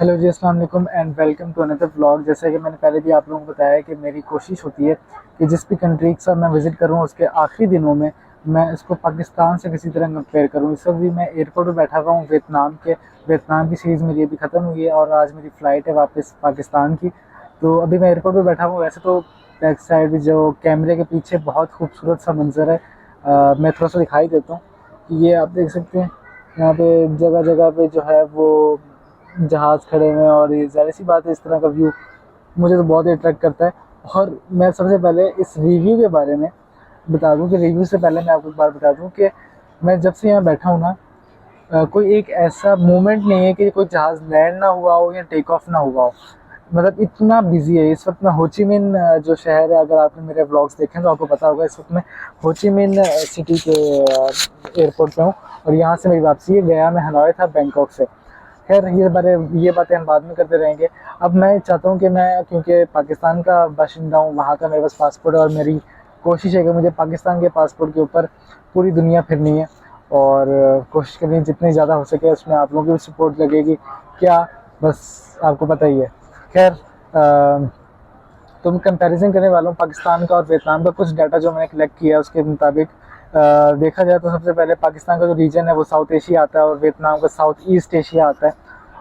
Hello जी, अस्सलाम वालेकुम and welcome to another vlog. जैसा कि मैंने पहले भी आप लोगों को बताया कि मेरी कोशिश होती है कि जिस भी कंट्री का मैं विज़िट करूं उसके आखिरी दिनों में मैं इसको पाकिस्तान से किसी तरह कंपेयर करूं। इस वक्त भी मैं एयरपोर्ट पर बैठा हुआ हूं वियतनाम की सीरीज़ मेरी अभी ख़त्म हुई है और आज मेरी फ़्लाइट है वापस पाकिस्तान की। तो अभी मैं एयरपोर्ट पर बैठा हूँ। वैसे तो बैक साइड जो कैमरे के पीछे बहुत खूबसूरत सा मंजर है। मैं थोड़ा सा दिखाई देता हूँ कि ये आप देख सकते हैं। यहाँ पे जगह जगह पे जो है वो जहाज़ खड़े हुए हैं और ये ज़ाहिर सी बात है, इस तरह का व्यू मुझे तो बहुत ही अट्रैक्ट करता है। और मैं सबसे पहले इस रिव्यू के बारे में बता दूं कि रिव्यू से पहले मैं आपको एक बात बता दूं कि मैं जब से यहाँ बैठा हूँ ना, कोई एक ऐसा मोमेंट नहीं है कि कोई जहाज़ लैंड ना हुआ हो या टेक ऑफ ना हुआ हो। मतलब इतना बिजी है इस वक्त। मैं होचिमिन जो शहर है, अगर आपने मेरे व्लॉग्स देखे हैं तो आपको पता होगा, इस वक्त मैं होचिमिन सिटी के एयरपोर्ट पे हूँ और यहाँ से मेरी वापसी है। गया मैं हनोई था बैंकॉक से। खैर ये बातें हम बाद में करते रहेंगे। अब मैं चाहता हूँ कि मैं, क्योंकि पाकिस्तान का बाशिंदा हूँ, वहाँ का मेरे पास पासपोर्ट है और मेरी कोशिश है कि मुझे पाकिस्तान के पासपोर्ट के ऊपर पूरी दुनिया फिरनी है और कोशिश करनी है जितनी ज़्यादा हो सके। उसमें आप लोगों की भी सपोर्ट लगेगी क्या, बस आपको पता ही है। खैर, तो मैं कंपैरिजन करने वाला हूँ पाकिस्तान का और वियतनाम का। कुछ डाटा जो मैंने कलेक्ट किया है उसके मुताबिक देखा जाए तो सबसे पहले पाकिस्तान का जो रीजन है वो साउथ एशिया आता है और वियतनाम का साउथ ईस्ट एशिया आता है।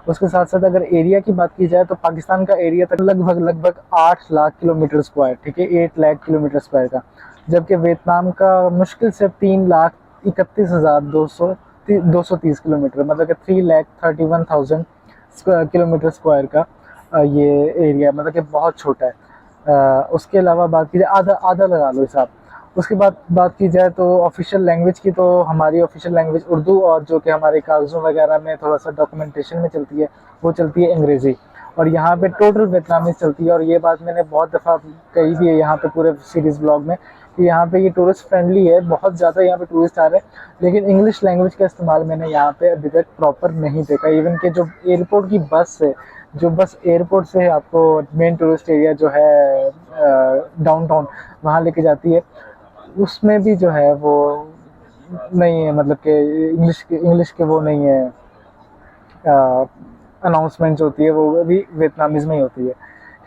उसके साथ साथ अगर एरिया की बात की जाए तो पाकिस्तान का एरिया तक लगभग लगभग 8 लाख किलोमीटर स्क्वायर, ठीक है, 8 लाख किलोमीटर स्क्वायर का। जबकि वियतनाम का मुश्किल से 3,31,230 किलोमीटर, मतलब कि 3,31,000 किलोमीटर स्क्वायर का ये एरिया, मतलब कि बहुत छोटा है। उसके अलावा बात की जाए, आधा आधा लगा लो हिसाब। उसके बाद बात की जाए तो ऑफिशियल लैंग्वेज की, तो हमारी ऑफिशियल लैंग्वेज उर्दू और जो कि हमारे कागज़ों वगैरह में थोड़ा सा डॉक्यूमेंटेशन में चलती है वो चलती है अंग्रेज़ी। और यहाँ पे टोटल वियतनामीज़ चलती है। और ये बात मैंने बहुत दफ़ा कही भी है यहाँ पे पूरे सीरीज़ ब्लॉग में कि यहाँ पे ये टूरिस्ट फ्रेंडली है, बहुत ज़्यादा यहाँ पे टूरिस्ट आ रहे हैं। लेकिन इंग्लिश लैंग्वेज का इस्तेमाल मैंने यहाँ पे अभी तक प्रॉपर नहीं देखा। इवन कि जो एयरपोर्ट की बस है, जो बस एयरपोर्ट से आपको मेन टूरिस्ट एरिया जो है डाउनटाउन वहाँ लेके जाती है, उसमें भी जो है वो नहीं है, मतलब कि इंग्लिश के वो नहीं है। अनाउंसमेंट जो होती है वो भी वियतनामीज़ में ही होती है।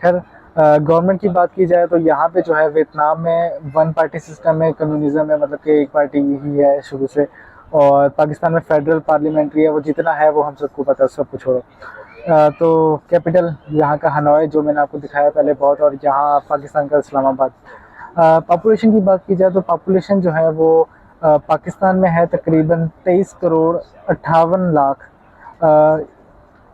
खैर, गवर्नमेंट की बात की जाए तो यहाँ पे जो है वियतनाम में वन पार्टी सिस्टम है, कम्युनिज्म है, मतलब कि एक पार्टी ही है शुरू से। और पाकिस्तान में फेडरल पार्लियामेंट्री है, वो जितना है वो हम सबको पता है, सब कुछ छोड़ो। तो कैपिटल यहाँ का हनोई जो मैंने आपको दिखाया पहले बहुत, और यहाँ पाकिस्तान का इस्लामाबाद। पॉपुलेशन की बात की जाए तो पॉपुलेशन जो है वो पाकिस्तान में है तकरीबन 23 करोड़ 58 लाख,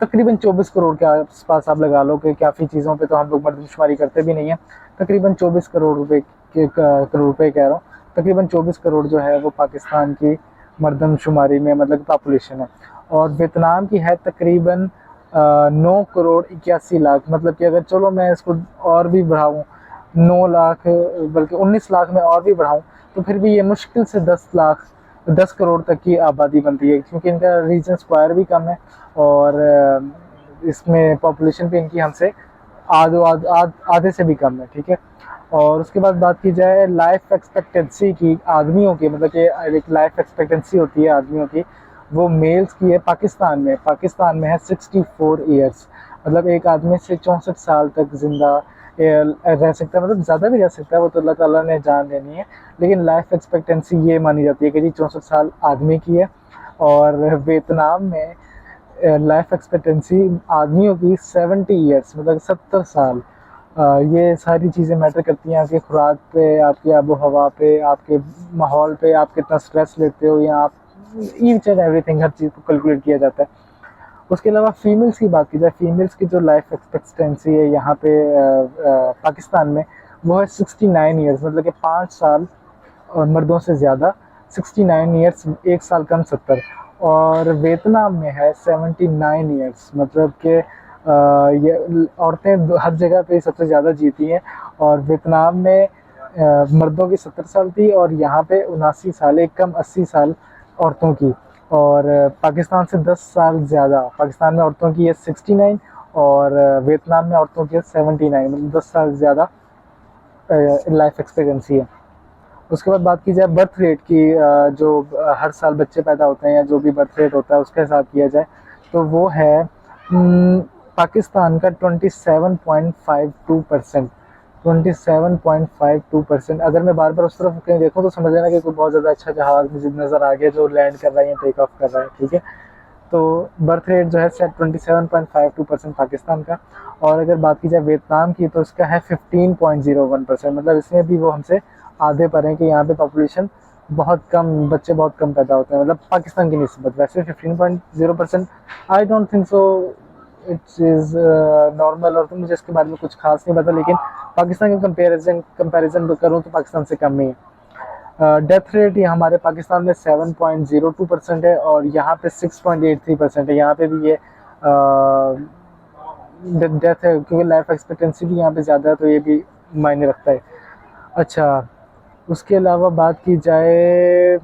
तकरीबन 24 करोड़ के आसपास आप लगा लो कि काफ़ी चीज़ों पे तो हम लोग मर्दमशुमारी करते भी नहीं है। तकरीबन 24 करोड़ रुपए के करोड़ रुपए कह रहा हूँ, तकरीबन 24 करोड़ जो है वो पाकिस्तान की मर्दमशुमारी में मतलब पॉपुलेशन है। और वियतनाम की है तकरीबन 9 करोड़ 81 लाख, मतलब कि अगर चलो मैं इसको और भी बढ़ाऊँ, 9 लाख बल्कि 19 लाख में और भी बढ़ाऊँ तो फिर भी ये मुश्किल से 10 करोड़ तक की आबादी बनती है, क्योंकि इनका रीजन स्क्वायर भी कम है और इसमें पॉपुलेशन भी इनकी हमसे आधे से भी कम है, ठीक है। और उसके बाद बात की जाए लाइफ एक्सपेक्टेंसी की आदमियों की, मतलब कि एक लाइफ एक्सपेक्टेंसी होती है आदमियों की, वो मेल्स की है पाकिस्तान में है 64 ईयर्स। मतलब एक आदमी से 64 साल तक जिंदा रह सकता है, मतलब ज़्यादा भी रह सकता है, वो तो अल्लाह ताला ने जान देनी है। लेकिन लाइफ एक्सपेक्टेंसी ये मानी जाती है कि जी 64 साल आदमी की है। और वियतनाम में लाइफ एक्सपेक्टेंसी आदमियों की 70 ईयर्स, मतलब 70 साल। ये सारी चीज़ें मैटर करती हैं आपकी खुराक पे, आपकी आबो हवा पे, आपके माहौल पे, आप कितना स्ट्रेस लेते हो, या आप ईच एंड एवरीथिंग, हर चीज़ को कैलकुलेट किया जाता है। उसके अलावा फीमेल्स की बात की जाए, फीमेल्स की जो लाइफ एक्सपेक्टेंसी है यहाँ पे पाकिस्तान में, वो है 69 ईयर्स, मतलब कि 5 साल और मर्दों से ज़्यादा 69 ईयर्स, 1 साल कम 70। और वियतनाम में है 79 ईयर्स, मतलब कि ये औरतें हर जगह पे सबसे ज़्यादा जीती हैं। और वियतनाम में मर्दों की 70 साल थी और यहाँ पे 79 साल, एक कम 80 साल औरतों की। और पाकिस्तान से 10 साल ज़्यादा, पाकिस्तान में औरतों की है 69 और वियतनाम में औरतों की है 79, मतलब 10 साल ज़्यादा लाइफ एक्सपेक्टेंसी है। उसके बाद बात की जाए बर्थ रेट की, जो हर साल बच्चे पैदा होते हैं या जो भी बर्थ रेट होता है उसका हिसाब किया जाए तो वो है पाकिस्तान का 27.52%, 27.52%। अगर मैं बार बार उस तरफ कहीं देखूँ तो समझ लेना कि कोई बहुत ज़्यादा अच्छा जहाज़ मुझे नज़र आ गया जो लैंड कर रहा है या टेक ऑफ कर रहा है, ठीक है। तो बर्थ रेट जो है 27.52% पाकिस्तान का। और अगर बात की जाए वियतनाम की तो इसका है 15.01%, मतलब इसमें भी वो हमसे आधे पर हैं कि यहाँ पे पॉपुलेशन बहुत कम, बच्चे बहुत कम पैदा होते हैं, मतलब पाकिस्तान की निस्बत। वैसे 15.0%, I don't think so it's is normal, और तो मुझे इसके बारे में कुछ खास नहीं पता, लेकिन पाकिस्तान के कंपैरिजन करूँ तो पाकिस्तान से कम ही है। डेथ रेट ये हमारे पाकिस्तान में 7.02% है और यहाँ पे 6.83% है। यहाँ पे भी ये डेथ है, क्योंकि लाइफ एक्सपेक्टेंसी भी यहाँ पे ज़्यादा है, तो ये भी मायने रखता है। अच्छा, उसके अलावा बात की जाए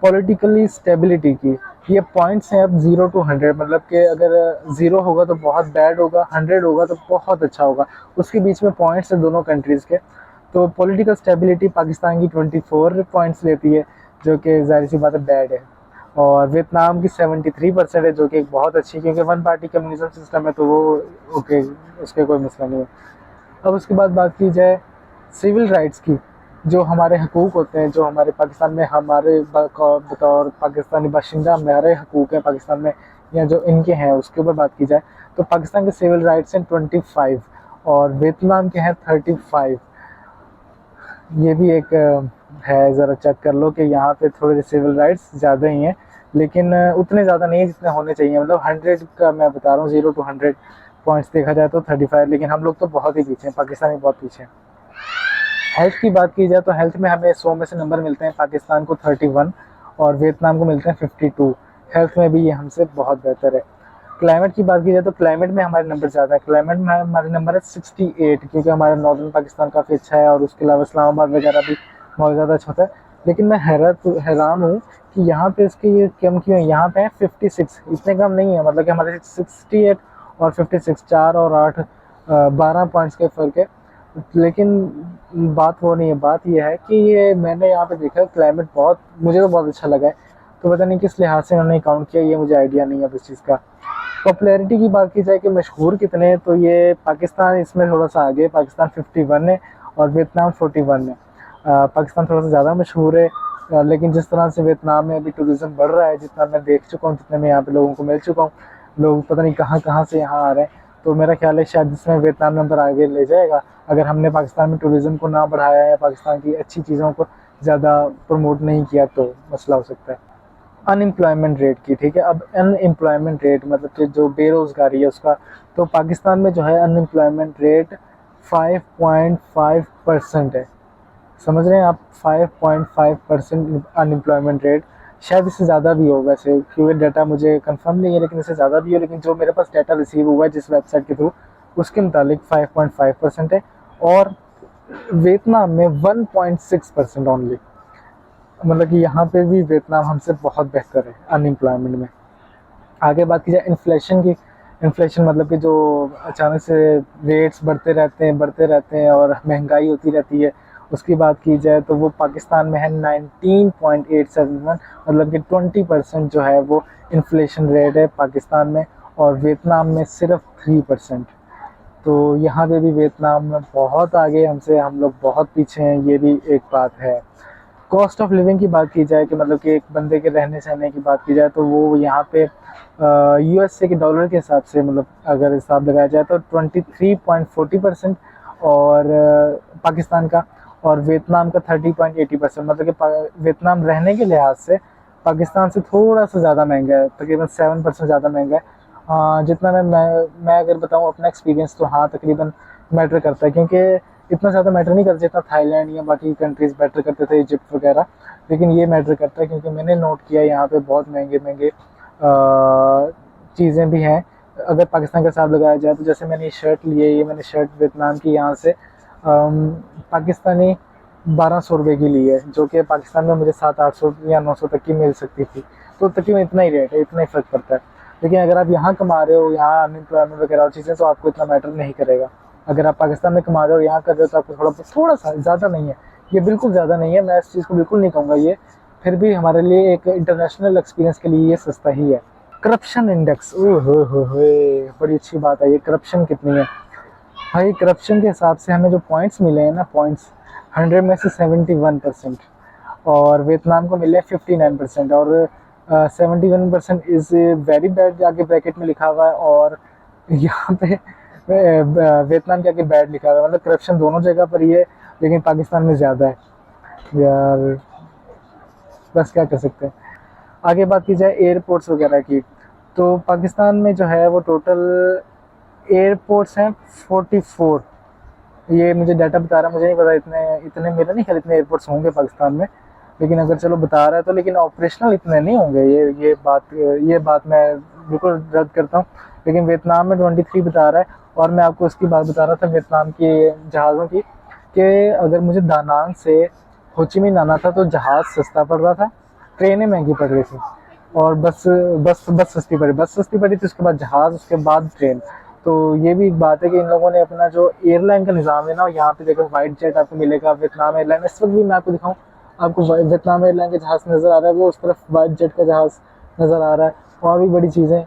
पॉलिटिकली स्टेबिलिटी की, ये पॉइंट्स हैं अब 0 to 100, मतलब कि अगर 0 होगा तो बहुत बैड होगा, 100 होगा तो बहुत अच्छा होगा, उसके बीच में पॉइंट्स हैं दोनों कंट्रीज़ के। तो पॉलिटिकल स्टेबिलिटी पाकिस्तान की 24 पॉइंट्स लेती है, जो कि ज़ाहिर सी बात है बैड है। और वियतनाम की 73% है, जो कि बहुत अच्छी, क्योंकि वन पार्टी कम्युनिज्म सिस्टम है, तो वो ओके, उसके कोई मसला नहीं है। अब उसके बाद बात की जाए सिविल राइट्स की, जो हमारे हकूक़ होते हैं, जो हमारे पाकिस्तान में हमारे बतौर पाकिस्तानी बाशिंदा हमारे हकूक़ हैं पाकिस्तान में, या जो इनके हैं उसके ऊपर बात की जाए तो पाकिस्तान के सिविल राइट्स हैं 25 और वियतनाम के हैं 35। ये भी एक है, ज़रा चेक कर लो कि यहाँ पे थोड़े सिविल राइट्स ज़्यादा ही हैं, लेकिन उतने ज़्यादा नहीं है जितने होने चाहिए। मतलब 100 का मैं बता रहा हूँ, 0 to 100 पॉइंट्स देखा जाए तो 35, लेकिन हम लोग तो बहुत ही पीछे हैं, पाकिस्तानी बहुत पीछे हैं। हेल्थ की बात की जाए तो हेल्थ में हमें 100 में से नंबर मिलते हैं, पाकिस्तान को 31 और वियतनाम को मिलते हैं 52। हेल्थ में भी ये हमसे बहुत बेहतर है। क्लाइमेट की बात की जाए तो क्लाइमेट में हमारे नंबर ज़्यादा है, क्लाइमेट में हमारे नंबर है 68, क्योंकि हमारा नॉर्दर्न पाकिस्तान काफ़ी अच्छा है और उसके अलावा इस्लामाबाद वगैरह भी बहुत ज़्यादा अच्छा होता है। लेकिन मैं हैरान हूँ कि यहाँ पे इसके ये कम क्यों है, यहाँ पे है 56, इतने कम नहीं है, मतलब कि हमारे 68 और 56, 4 और 8 12 पॉइंट्स का फ़र्क है। लेकिन बात वो नहीं है, बात ये है कि ये मैंने यहाँ पे देखा क्लाइमेट बहुत, मुझे तो बहुत अच्छा लगा है, तो पता नहीं किस लिहाज से उन्होंने काउंट किया, ये मुझे आइडिया नहीं है अब इस चीज़ का। पॉपुलैरिटी की बात की जाए कि मशहूर कितने हैं, तो ये पाकिस्तान इसमें थोड़ा सा आगे, पाकिस्तान 51 है और वियतनाम 41 है। पाकिस्तान थोड़ा सा ज़्यादा मशहूर है, लेकिन जिस तरह से वियतनाम में अभी टूरिज़्म बढ़ रहा है, जितना मैं देख चुका हूँ, जितने मैं यहाँ पे लोगों को मिल चुका हूँ, लोग पता नहीं कहाँ कहाँ से यहाँ आ रहे हैं, तो मेरा ख्याल है शायद जिसमें वियतनाम नंबर आगे ले जाएगा, अगर हमने पाकिस्तान में टूरिज़्म को ना बढ़ाया या पाकिस्तान की अच्छी चीज़ों को ज़्यादा प्रमोट नहीं किया तो मसला हो सकता है। अनएम्प्लॉयमेंट रेट की, ठीक है, अब अनएम्प्लॉयमेंट रेट मतलब कि जो बेरोज़गारी है उसका, तो पाकिस्तान में जो है अनएम्प्लॉयमेंट रेट 5.5% है। समझ रहे हैं आप, 5.5% अनएम्प्लॉयमेंट रेट, शायद इससे ज़्यादा भी हो वैसे, क्योंकि डाटा मुझे कंफर्म नहीं है, लेकिन इससे ज़्यादा भी हो, लेकिन जो मेरे पास डाटा रिसीव हुआ है जिस वेबसाइट के थ्रू, उसके मुताबिक 5.5% है। और वियतनाम में 1.6% ओनली, मतलब कि यहाँ पे भी वियतनाम हमसे बहुत बेहतर है अनएम्प्लॉयमेंट में। आगे बात की जाए इन्फ्लेशन की, इन्फ्लेशन मतलब कि जो अचानक से रेट्स बढ़ते रहते हैं और महंगाई होती रहती है, उसकी बात की जाए तो वो पाकिस्तान में है 19.87, मतलब कि 20% जो है वो इन्फ्लेशन रेट है पाकिस्तान में, और वियतनाम में सिर्फ 3%। तो यहाँ पे भी वियतनाम में बहुत आगे हमसे, हम लोग बहुत पीछे हैं, ये भी एक बात है। कॉस्ट ऑफ लिविंग की बात की जाए कि मतलब कि एक बंदे के रहने सहने की बात की जाए तो वो यहाँ पे यूएसए के डॉलर के हिसाब से, मतलब अगर हिसाब लगाया जाए तो 23.40% और पाकिस्तान का, और वियतनाम का 30.80%, मतलब कि वियतनाम रहने के लिहाज से पाकिस्तान से थोड़ा सा ज़्यादा महंगा है, तकरीबन 7% ज़्यादा महंगा है। जितना मैं अगर बताऊँ अपना एक्सपीरियंस, तो हाँ तकरीबन मैटर करता है, क्योंकि इतना ज़्यादा मैटर नहीं करता जितना थाईलैंड या बाकी कंट्रीज़ मैटर करते थे, इजिप्ट वगैरह, लेकिन ये मैटर करता है क्योंकि मैंने नोट किया यहाँ पे बहुत महंगे चीज़ें भी हैं। अगर पाकिस्तान का हिसाब लगाया जाए तो जैसे मैंने ये शर्ट ली है, ये मैंने शर्ट वियतनाम की यहाँ से पाकिस्तानी 1200 रुपये की ली है, जो कि पाकिस्तान में मुझे 700-800 या 900 तक की मिल सकती थी, तो तकरीबन इतना ही रेट है, इतना ही फ़र्क पड़ता है। लेकिन अगर आप यहाँ कमा रहे हो, यहाँ अनएम्प्लॉयमेंट वगैरह और चीज़ें, तो आपको इतना मैटर नहीं करेगा। अगर आप पाकिस्तान में कमा रहे हो यहाँ कर रहे हो तो आपको थोड़ा सा, ज़्यादा नहीं है, ये बिल्कुल ज़्यादा नहीं है, मैं इस चीज़ को बिल्कुल नहीं कहूँगा, ये फिर भी हमारे लिए एक इंटरनेशनल एक्सपीरियंस के लिए ये सस्ता ही है। करप्शन इंडेक्स, ओ हो, बड़ी अच्छी बात है ये। करप्शन कितनी है भाई? करप्शन के हिसाब से हमें जो पॉइंट्स मिले हैं ना, पॉइंट्स 100 में से 71%, और वियतनाम को मिले 59%, और 71% इज़ वेरी बैड आगे ब्रैकेट में लिखा हुआ है, और यहाँ पे वियतनाम के आगे बैड लिखा हुआ है। मतलब करप्शन दोनों जगह पर ही है, लेकिन पाकिस्तान में ज़्यादा है यार। बस क्या कर सकते हैं। आगे बात की जाए एयरपोर्ट्स वगैरह की, तो पाकिस्तान में जो है वो टोटल एयरपोर्ट्स हैं 44। ये मुझे डाटा बता रहा है, मुझे नहीं पता इतने इतने, मेरा नहीं ख्याल इतने एयरपोर्ट्स होंगे पाकिस्तान में, लेकिन अगर चलो बता रहा है तो, लेकिन ऑपरेशनल इतने नहीं होंगे। ये बात मैं बिल्कुल रद्द करता हूँ। लेकिन वियतनाम में 23 बता रहा है। और मैं आपको उसकी बात बता रहा था वियतनाम के जहाज़ों की, कि अगर मुझे दानांग से होचिमिन आना था तो जहाज़ सस्ता पड़ रहा था, ट्रेनें महंगी पड़ रही थी, और बस सस्ती पड़ी थी, उसके बाद जहाज़, उसके बाद ट्रेन। तो ये भी एक बात है कि इन लोगों ने अपना जो एयरलाइन का निज़ाम है ना, यहाँ पे देखो वाइट जेट आपको मिलेगा, वियतनाम एयरलाइन। इस वक्त भी मैं आपको दिखाऊं, आपको वियतनाम एयरलाइन का जहाज़ नज़र आ रहा है, वो उस तरफ वाइट जेट का जहाज़ नज़र आ रहा है, और भी बड़ी चीज़ें।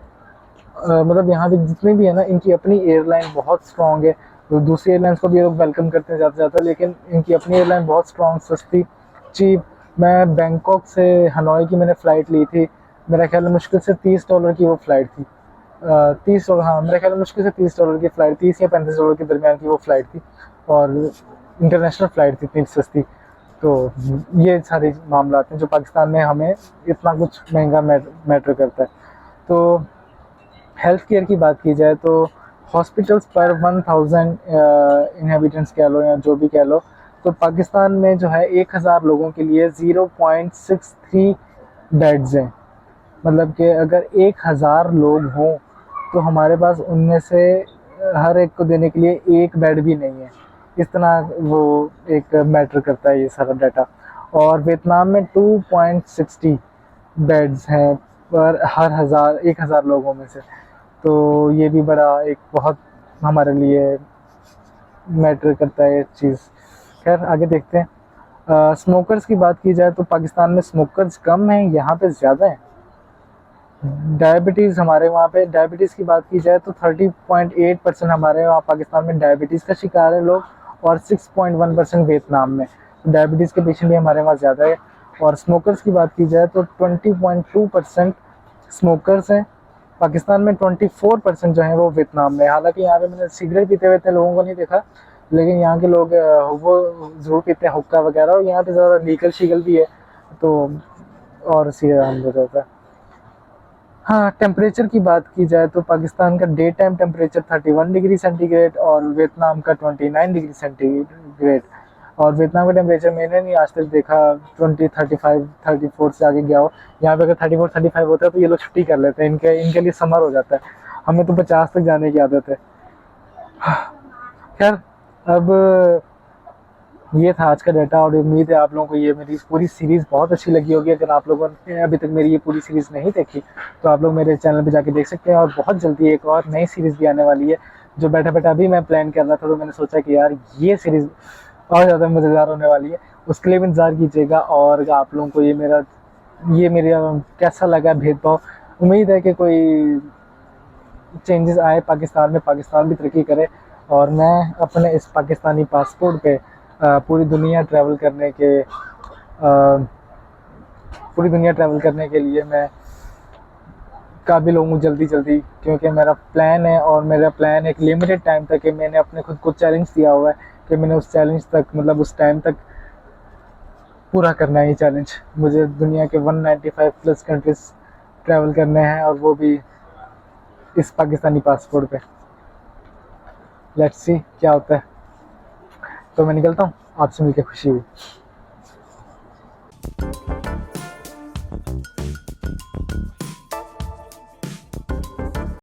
मतलब यहाँ पे जितनी भी है ना, इनकी अपनी एयरलाइन बहुत स्ट्रॉन्ग है। तो दूसरी एयरलाइंस को भी ये लोग वेलकम करते हैं ज़्यादा से ज़्यादा, लेकिन इनकी अपनी एयरलाइन बहुत स्ट्रॉन्ग, सस्ती, चीप। मैं बैंकॉक से हनोई की मैंने फ़्लाइट ली थी, मेरा ख्याल है मुश्किल से $30 की वो फ़्लाइट थी। 30 डॉलर, हाँ मेरे ख्याल में मुश्किल से $30 की फ़्लाइट, 30 या $35 के दरमियान की वो फ़्लाइट थी, और इंटरनेशनल फ़्लाइट थी, इतनी सस्ती। तो ये सारे मामला हैं जो पाकिस्तान में हमें इतना कुछ महंगा मैटर करता है। तो हेल्थ केयर की बात की जाए तो हॉस्पिटल्स पर 1000 इनहेबिटेंट्स कह लो या जो भी कह लो, तो पाकिस्तान में जो है 1000 लोगों के लिए 0.63 बेड्स हैं। मतलब कि अगर 1000 लोग हों तो हमारे पास उनमें से हर एक को देने के लिए एक बेड भी नहीं है। इतना वो एक मैटर करता है ये सारा डाटा। और वियतनाम में 2.60 बेड्स हैं पर हर 1000 लोगों में से। तो ये भी बड़ा एक बहुत हमारे लिए मैटर करता है ये चीज़। खैर आगे देखते हैं। स्मोकर्स की बात की जाए तो पाकिस्तान में स्मोकर्स कम हैं, यहाँ पे ज़्यादा है। डायबिटीज़, हमारे वहाँ पे डायबिटीज़ की बात की जाए तो 30.8% हमारे वहाँ पाकिस्तान में डायबिटीज़ का शिकार है लोग, और 6.1% वियतनाम में। डायबिटीज़ के पेशेंट भी हमारे वहाँ ज़्यादा है। और स्मोकर्स की बात की जाए तो 20.2% स्मोकर्स हैं पाकिस्तान में, 24% जो हैं वो वियतनाम में। हालांकि यहाँ पे मैंने सिगरेट पीते हुए इतने लोगों को नहीं देखा, लेकिन यहाँ के लोग वो ज़रूर पीते हैं हुक्का वगैरह, और यहाँ पे ज़्यादा लीगल शीगल भी है, तो और सीधा हम हो जाता है। हाँ, टेम्परेचर की बात की जाए तो पाकिस्तान का day time temperature 31 degree centigrade और वियतनाम का 29 डिग्री सेंटीग्रेड। और वियतनाम का टेम्परेचर मैंने नहीं आज तक देखा 20, 35, 34 से आगे गया हो। यहाँ पे अगर 34, 35 होता है तो ये लोग छुट्टी कर लेते हैं, इनके लिए समर हो जाता है। हमें तो 50 तक जाने की आदत है। खैर, अब ये था आज का डाटा, और उम्मीद है आप लोगों को ये मेरी पूरी सीरीज़ बहुत अच्छी लगी होगी। अगर आप लोगों ने अभी तक मेरी ये पूरी सीरीज़ नहीं देखी तो आप लोग मेरे चैनल पे जाके देख सकते हैं। और बहुत जल्दी एक और नई सीरीज़ भी आने वाली है, जो बैठा बैठा अभी मैं प्लान कर रहा था, तो मैंने सोचा कि यार ये सीरीज़ और ज़्यादा मज़ेदार होने वाली है। उसके लिए भी इंतज़ार कीजिएगा। और आप लोगों को ये मेरा कैसा लगा भेदभाव, उम्मीद है कि कोई चेंजेस आए पाकिस्तान में, पाकिस्तान भी तरक्की करे, और मैं अपने इस पाकिस्तानी पासपोर्ट पे पूरी दुनिया ट्रैवल करने के लिए मैं काबिल हूँ जल्दी जल्दी। क्योंकि मेरा प्लान है, और मेरा प्लान एक लिमिटेड टाइम तक है। मैंने अपने खुद को चैलेंज दिया हुआ है कि मैंने उस चैलेंज तक, मतलब उस टाइम तक पूरा करना है ये चैलेंज। मुझे दुनिया के 195 प्लस कंट्रीज ट्रैवल करने हैं, और वो भी इस पाकिस्तानी पासपोर्ट पे। लेट्स सी क्या होता है। तो मैं निकलता हूँ, आपसे मिलकर खुशी हुई।